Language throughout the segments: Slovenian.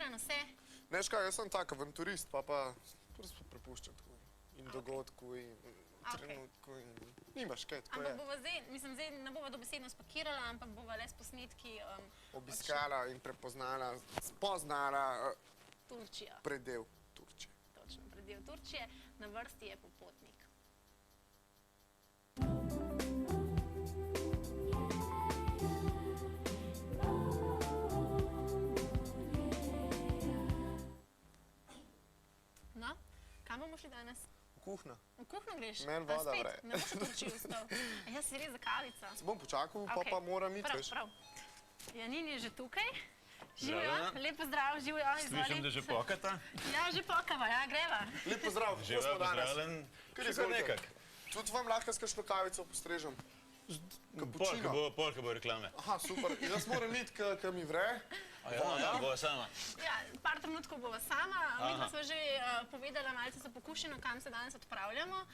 organiziran vse? Veš kaj, jaz sem tak avanturist, pa prosto prepuščam tako. In dogodku, in trenutku, in nimaš kaj, tako je. Ampak bova zdaj, mislim, zdaj ne bova dobesedno spakirala, ampak bova le s posnetki obiskala in prepoznala, spoznala Turčijo. predel Turčije. Točno, predel Turčije. Na vrsti je popotnik. No, kam bomo šli danes? V kuhno. V kuhno greš? Meni voda vre. Ne boš v Turčiji ostal. Jaz si res za kavico. Se bom počakal, pa moram iti, veš. Prav. Janin je že tukaj. Živijo, lep pozdrav, živijo, izvoli. Slišim, da že pokata. Ja, že pokava, ja, greva. Lep pozdrav, kako smo danes? Pozdravljen. Kar je nekak. Tudi vam lahko s kakšno kavico postrežem. Polka bo reklame. Aha, super. Jaz moram iti, kaj mi vre. Ja, bova sama. Ja, par trenutkov bova sama. Mi smo že povedala malce za pokušino, kam se danes odpravljamo.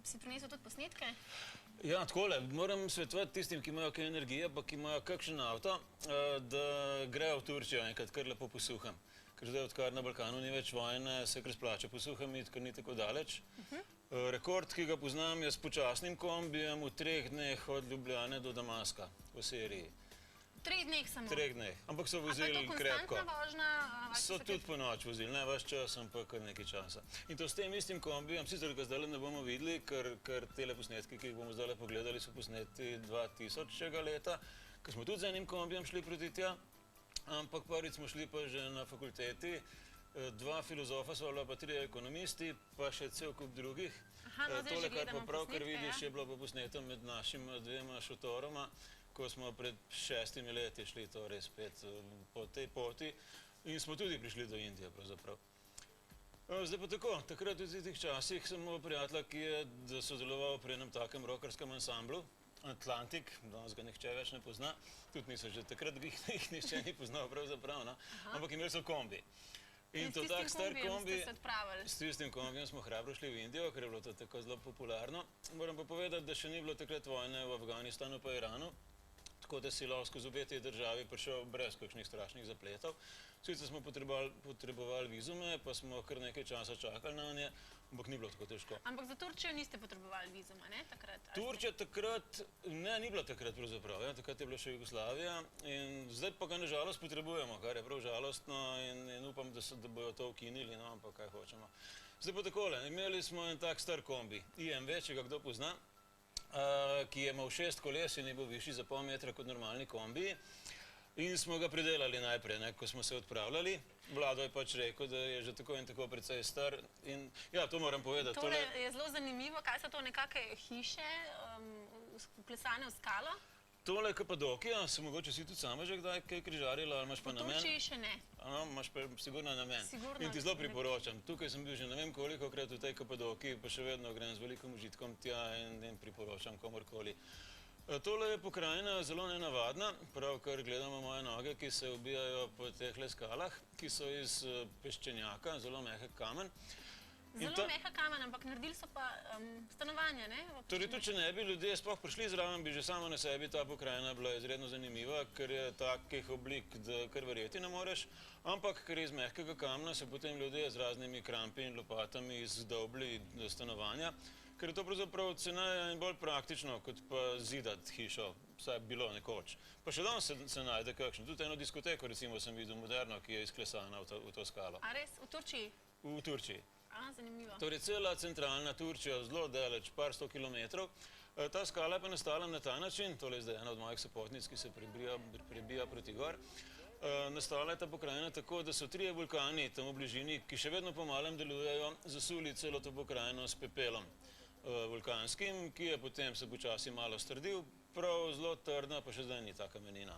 Si prinesel tudi posnetke? Ja, takole, moram svetovati tistim, ki imajo kaj energije, pa ki imajo kakšen avto, da grejo v Turčijo enkrat kar lepo posuham. Ker zdaj, odkar na Balkanu ni več vojne, se kar splača posuham iti, ker ni tako daleč. Rekord, ki ga poznam, je s počasnim kombijem v 3 dneh od Ljubljane do Damaska v Siriji. V 3 dneh samo? V 3 dneh, ampak so vozili krepko. A pa je to konstantna vožnja? So tudi po noč vozili, ne vaš čas, ampak kar nekaj časa. In to s tem istim kombijem, sicer ga zdaj ne bomo videli, ker tele posnetke, ki jih bomo zdaj pogledali, so posneti 2000. leta, ker smo tudi z enim kombijem šli proti tja, ampak prvič smo šli pa že na fakulteti. 2 filozofa so bila, pa 3 ekonomisti, pa še cel kup drugih. Tole, kar pa pravkar vidiš, je bilo pa posneto med našima 2 šotoroma, ko smo pred 6 leti šli torej spet po tej poti in smo tudi prišli do Indije pravzaprav. Zdaj pa tako, takrat v tih časih sem imel prijatelja, ki je sodeloval pri enem takem rockerskem ansamblu, Atlantik, danes ga nihče več ne pozna, tudi niso že takrat jih nihče ni poznal pravzaprav, ampak imeli so kombi. In s tistim kombijem ste se odpravili? S tistim kombijem smo hrabro šli v Indijo, ker je bilo to tako zelo popularno. Moram pa povedati, da še ni bilo takrat vojne v Afganistanu pa Iranu, tako da si lahko skozi obe tej državi prišel brez kakšnih strašnih zapletov. Sicer smo potrebovali vizume, pa smo kar nekaj časa čakali na nje, ampak ni bilo tako težko. Ampak za Turčijo niste potrebovali vizuma, ne, takrat? Turčija takrat, ne, ni bila takrat pravzaprav, takrat je bila še Jugoslavija in zdaj pa ga nažalost potrebujemo, kar je prav žalostno in upam, da bojo to ukinili, no, ampak kaj hočemo. Zdaj pa takole, imeli smo en tak star kombi, IMV, če ga kdo pozna, ki je imel 6 koles in je bil višji za pol metra kot normalni kombiji. In smo ga predelali najprej, ko smo se odpravljali. Vlado je pač rekel, da je že tako in tako precej star. In ja, to moram povedati. Tole je zelo zanimivo. Kaj so to nekake hiše, vklesane v skalo? Tole je Kapadokija, se mogoče si tudi sama že kdaj kaj križarila, ali imaš pa namen? V Turčiji še ne. Imaš pa sigurno namen. In ti zelo priporočam. Tukaj sem bil že ne vem kolikokrat v tej Kapadokiji, pa še vedno grem z velikim užitkom tja in priporočam komorkoli. Tole je pokrajina zelo nenavadna, pravkar gledamo moje noge, ki se ubijajo po tehle skalah, ki so iz peščenjaka, zelo mehek kamen. Zelo mehek kamen, ampak naredili so pa stanovanja, ne? Torej, tudi če ne bi ljudje sploh prišli zraven, bi že samo na sebi ta pokrajina bila izredno zanimiva, ker je takih oblik, da kar verjeti ne moreš, ampak ker je iz mehkega kamna se potem ljudje z raznimi krampi in lopatami izdolbli stanovanja, ker je to pravzaprav ceneje in bolj praktično, kot pa zidati hišo, vsaj bilo nekoč. Pa še danes se najde kakšno, tudi eno diskoteko recimo sem videl moderno, ki je izklesana v to skalo. A res? V Turčiji? V Turčiji. Zanimivo. Torej, cela centralna Turčija, zelo daleč, par 100 kilometrov. Ta skala je pa nastala na ta način, tole je zdaj ena od mojih sopotnic, ki se prebija proti gor. Nastala je ta pokrajina tako, da so 3 vulkani tam v bližini, ki še vedno po malem delujejo, zasuli celo to pokrajino s pepelom vulkanskim, ki je potem se počasi malo strdil, prav zelo trdna, pa še zdaj ni ta kamenina.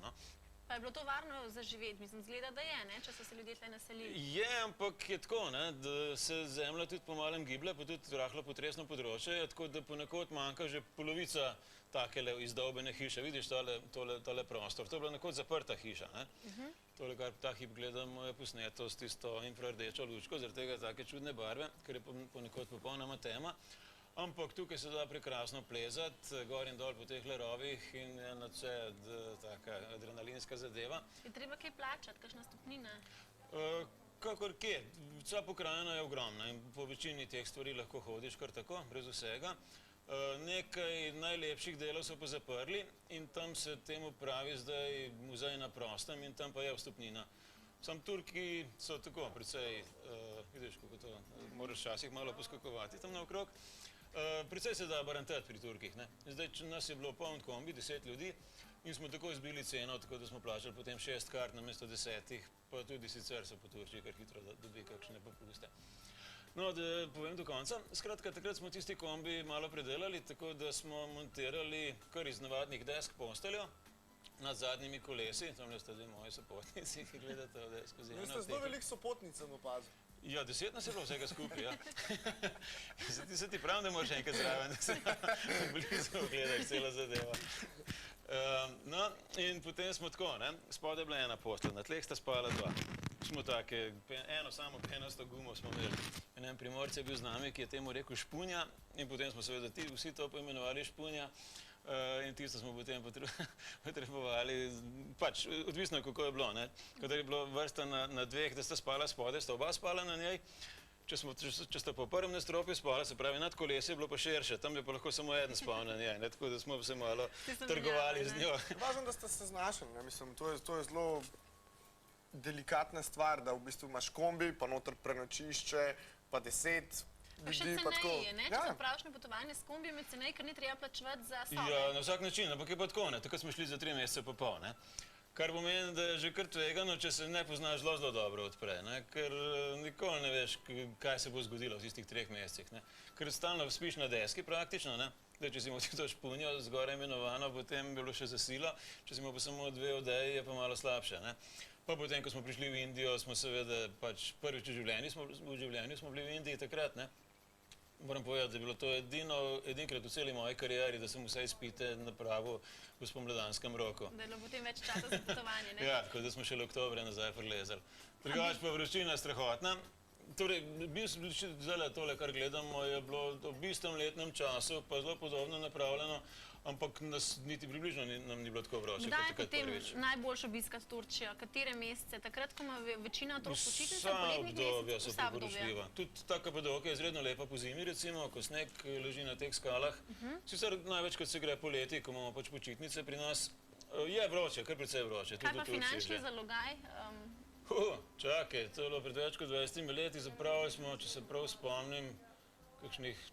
Pa je bilo to varno za živeti? Mislim, zgleda, da je, če so se ljudje tle naselili. Je, ampak je tako, da se zemlja tudi po malem giblje, pa tudi rahlo potresno področje, tako da ponekod manjka že polovica takele izdolbene hiše. Vidiš tole prostor, to je bila nekod zaprta hiša. Tole, kar ta hip gledamo, je posneto s tisto infrardečo lučko, zaradi tega take čudne barve, ker je ponekod popolnoma tema. Ampak tukaj se da prekrasno plezati, gor in dol po teh rovih in je nadvse taka adrenalinska zadeva. Je treba kaj plačati, kakšna stopnina? Kakor kje, vsa pokrajina je ogromna in po večini teh stvari lahko hodiš kar tako, brez vsega. Nekaj najlepših delov so pa zaprli in tam se temu pravi zdaj muzej na prostem in tam pa je vstopnina. Sam Turki so tako precej, vidiš, kako to, moraš včasih malo poskakovati tam naokrog. Precej se da barantati pri Turkih, ne. Zdaj, nas je bilo poln kombi, 10 ljudi in smo tako izbili ceno, tako da smo plačali potem 6 kart namesto 10, pa tudi sicer so po Turčiji kar hitro dobi kakšne popuste. No, da povem do konca. Skratka, takrat smo tisti kombi malo predelali, tako da smo montirali kar iz navadnih desk posteljo nad zadnjimi kolesi. Tamle sta zdaj moji sopotnici, ki gledate ovdje skozi eno. Vi ste zelo veliko sopotnic sem opazil. Ja, 10 nas je bilo vsega skupaj, ja. Se ti pravim, da moraš enkrat zraven, da se blizu ogledaš cela zadeva. No, in potem smo tako, ne, spodaj je bila ena postelja, na tleh sta spala dva. Smo take, eno samo penasto gumo smo imeli. En Primorec je bil z nami, ki je temu rekel špunja in potem smo seveda vsi to poimenovali špunja in tisto smo potem potrebovali, pač odvisno kako je bilo, ne. Kadar je bilo vrsta na dveh, da sta spala spodaj, sta oba spala na njej. Če sta po prvem nadstropju spala, se pravi nad kolesi je bilo pa širše, tam je pa lahko samo eden spal na njej, ne, tako da smo se malo trgovali z njo. Važno, da ste se znašli, ne, mislim, to je zelo delikatna stvar, da v bistvu imaš kombi, pa noter prenočišče, pa 10 Pa še ljudi, pa tako. ceneje, ne? Če se praviš na potovanje s kombijem, je ceneje, ker ni treba plačevati za sobe. Ja, na vsak način, ampak je pa tako, ne, takrat smo šli za 3 mesece pa pol, ne. Kar pomeni, da je že kar tvegano, če se ne poznaš zelo dobro odpre, ne, ker nikoli ne veš, kaj se bo zgodilo v tistih 3 mesecih, ne. Ker stalno spiš na deski praktično, ne. Zdaj, če si imel to špunjo, zgoraj imenovano, potem bi bilo še za silo, če si imel pa samo 2 odeji, je pa malo slabše, ne. Pa potem, ko smo prišli v Indijo, smo seveda pač prvič v življenju smo bili v Indiji takrat, ne. Moram povedati, da je bilo to edinkrat v celi moji karieri, da sem vse izpite napravil v spomladanskem roku. Da je bilo potem več časa za potovanje, ne? Ja, tako da smo šele oktobra nazaj prilezali. Drugače pa vročina strahotna. Torej, zdaj tole, kar gledamo, je bilo v bistvom letnem času, pa zelo podobno napravljeno, ampak nas niti približno nam ni bilo tako vroče, kot Kdaj je takrat potem prvič. najboljše obiskati Turčijo? Katere mesece? Takrat, ko ima večina otrok počitnice, Vsa poletnih obdobja mesecev, so vsa obdobja. priporočljiva. Tudi ta Kapadokija je izredno lepa po zimi, recimo, ko sneg leži na teh skalah. Sicer največkrat se gre poleti, ko imamo pač počitnice pri nas. Je vroče, kar precej vroče. Kaj pa finančni zalogaj? Čakaj, to je bilo pred več kot 20 leti, zapravili smo, če se prav spomnim, kakšnih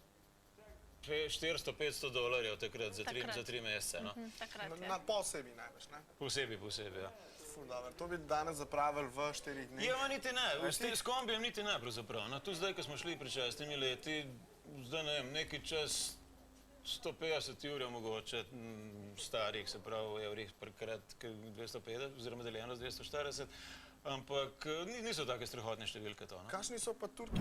400-500 dolarjev takrat za 3 mesece. Takrat, ja. Na posebej največ, ne? Posebej, ja. Ful, dobro. To bi danes zapravili v 4 dneh. Ja, niti ne, s kombijem niti ne pravzaprav. Tu zdaj, ko smo šli pred 6 leti, zdaj ne vem, neki čas 150 evrov mogoče starih, se pravi v evrih prekrat 250, oziroma deljeno z 240, ampak niso take strahotne številke to. Kakšni so pa Turki?